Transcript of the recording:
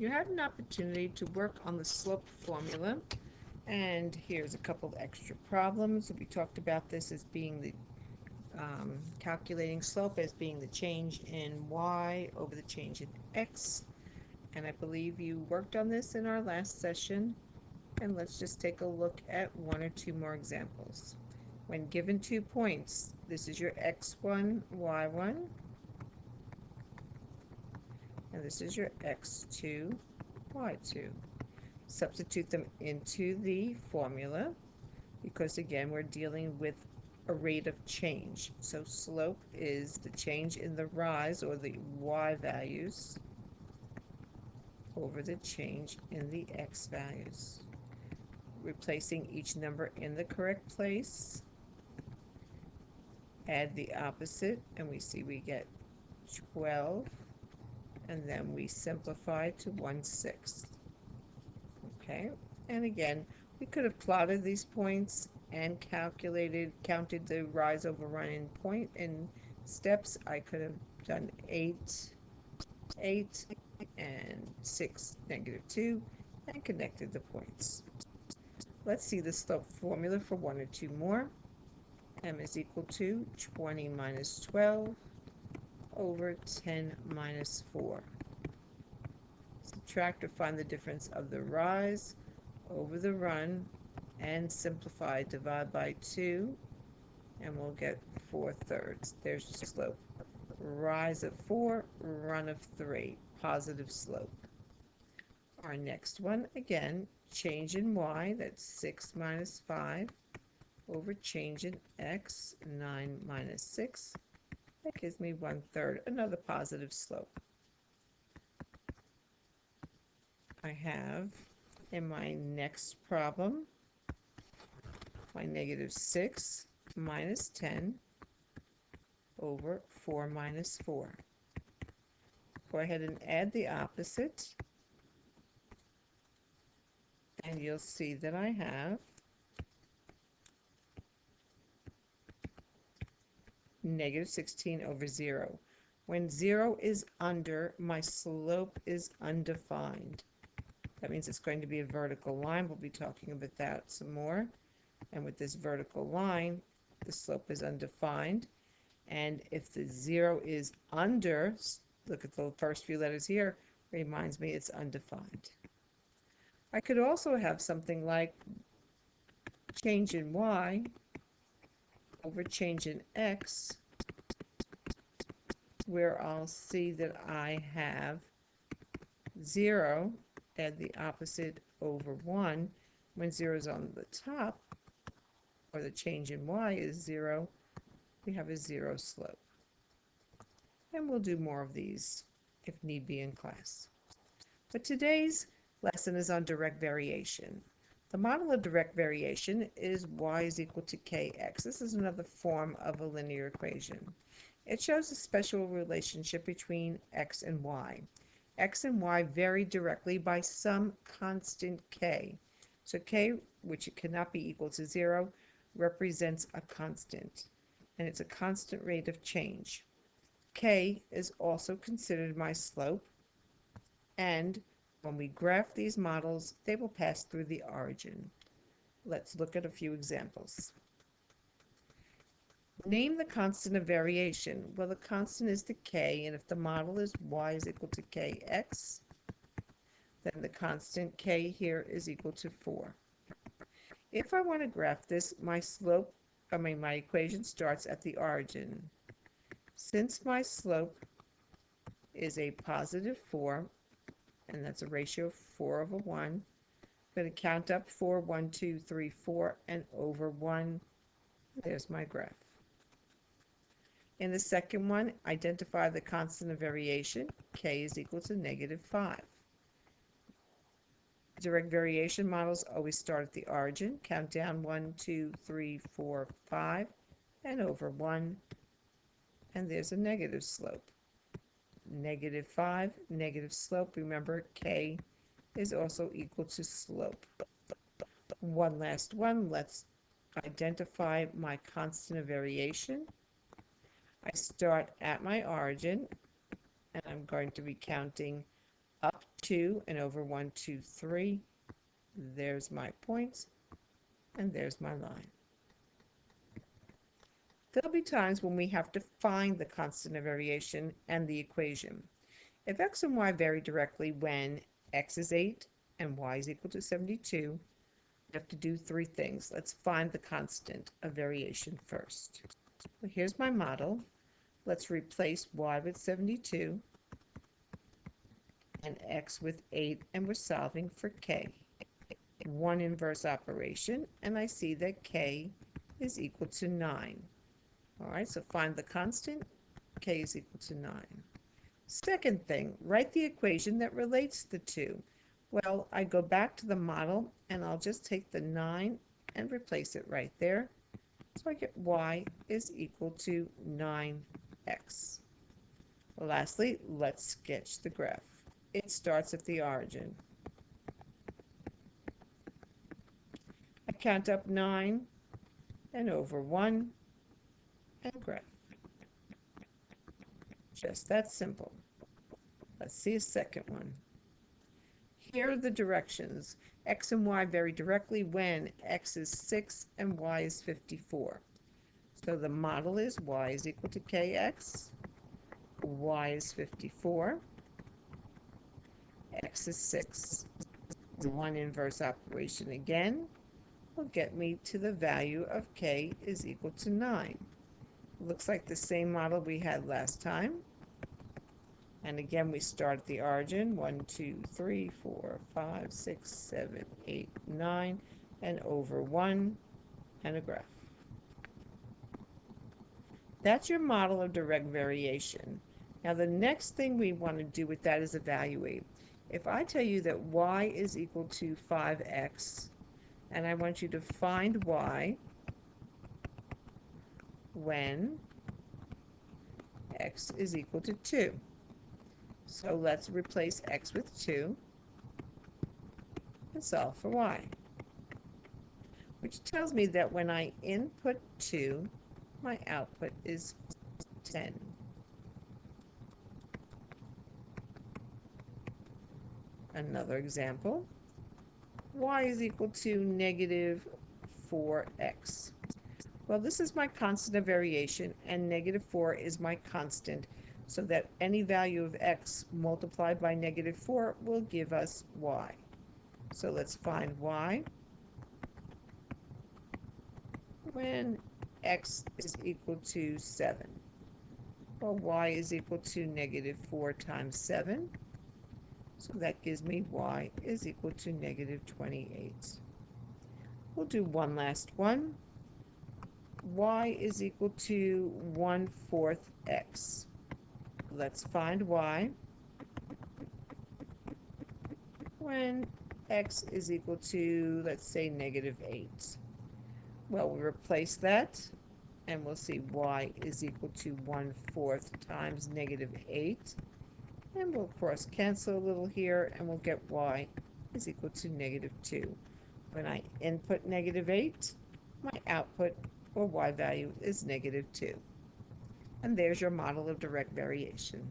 you had an opportunity to work on the slope formula, and here's a couple of extra problems. We talked about this as being the calculating slope as being the change in y over the change in x, and I believe you worked on this in our last session. And let's just take a look at one or two more examples. When given 2 points, this is your x1, y1, and this is your x2, y2. Substitute them into the formula because, again, we're dealing with a rate of change. So slope is the change in the rise or the y values over the change in the x values. Replacing each number in the correct place. Add the opposite, and we see we get 12, and then we simplify to 1/6. Okay, and again, we could have plotted these points and counted the rise over run in point in steps. I could have done 8, 8, and 6, -2, and connected the points. Let's see the slope formula for one or two more. M is equal to 20 minus 12 over 10 minus 4. Subtract or find the difference of the rise over the run and simplify. Divide by 2 and we'll get 4/3. There's the slope. Rise of 4, run of 3. Positive slope. Our next one, again, change in y, that's 6 minus 5 over change in x, 9 minus 6. That gives me 1/3, another positive slope. I have in my next problem my -6 minus 10 over 4 minus 4. Go ahead and add the opposite, and you'll see that I have -16 over 0. When 0 is under, my slope is undefined. That means it's going to be a vertical line. We'll be talking about that some more. And with this vertical line, the slope is undefined. And if the 0 is under, look at the first few letters here, reminds me it's undefined. I could also have something like change in y over change in x, where I'll see that I have 0, add the opposite over 1. When 0 is on the top, or the change in y is 0, we have a 0 slope. And we'll do more of these if need be in class. But today's lesson is on direct variation. The model of direct variation is y is equal to kx. This is another form of a linear equation. It shows a special relationship between x and y. X and y vary directly by some constant k. So k, which cannot be equal to 0, represents a constant, and it's a constant rate of change. K is also considered my slope, and when we graph these models, they will pass through the origin. Let's look at a few examples. Name the constant of variation. Well, the constant is the k, and if the model is y is equal to kx, then the constant k here is equal to 4. If I want to graph this, my equation starts at the origin. Since my slope is a positive 4, and that's a ratio of 4 over 1, I'm going to count up 4, 1, 2, 3, 4, and over 1. There's my graph. In the second one, identify the constant of variation. K is equal to -5. Direct variation models always start at the origin. Count down 1, 2, 3, 4, 5, and over 1. And there's a negative slope. -5, negative slope. Remember, K is also equal to slope. One last one. Let's identify my constant of variation. I start at my origin, and I'm going to be counting up 2 and over 1, 2, 3. There's my points, and there's my line. There'll be times when we have to find the constant of variation and the equation. If x and y vary directly when x is 8 and y is equal to 72, we have to do 3 things. Let's find the constant of variation first. Well, here's my model. Let's replace y with 72 and x with 8, and we're solving for k. One inverse operation, and I see that k is equal to 9. All right, so find the constant. K is equal to 9. Second thing, write the equation that relates the two. Well, I go back to the model, and I'll just take the 9 and replace it right there. So I get y is equal to 9x. Lastly, let's sketch the graph. It starts at the origin. I count up 9 and over 1 and graph. Just that simple. Let's see a second one. Here are the directions. X and y vary directly when x is 6 and y is 54. So the model is y is equal to kx, y is 54, x is 6. One inverse operation again will get me to the value of k is equal to 9. Looks like the same model we had last time. And again, we start at the origin, 1, 2, 3, 4, 5, 6, 7, 8, 9, and over 1, and a graph. That's your model of direct variation. Now, the next thing we want to do with that is evaluate. If I tell you that y is equal to 5x, and I want you to find y when x is equal to 2. So let's replace x with 2 and solve for y, which tells me that when I input 2, my output is 10. Another example, y is equal to negative 4x. Well, this is my constant of variation, and negative 4 is my constant, so that any value of x multiplied by negative 4 will give us y. So let's find y when x is equal to 7. Well, y is equal to negative 4 times 7. So that gives me y is equal to negative 28. We'll do one last one. Y is equal to 1/4 x. Let's find y when x is equal to, let's say, negative 8. Well, we'll replace that, and we'll see y is equal to 1/4 times negative 8. And we'll cross cancel a little here, and we'll get y is equal to negative 2. When I input negative 8, my output, or y value, is negative 2. And there's your model of direct variation.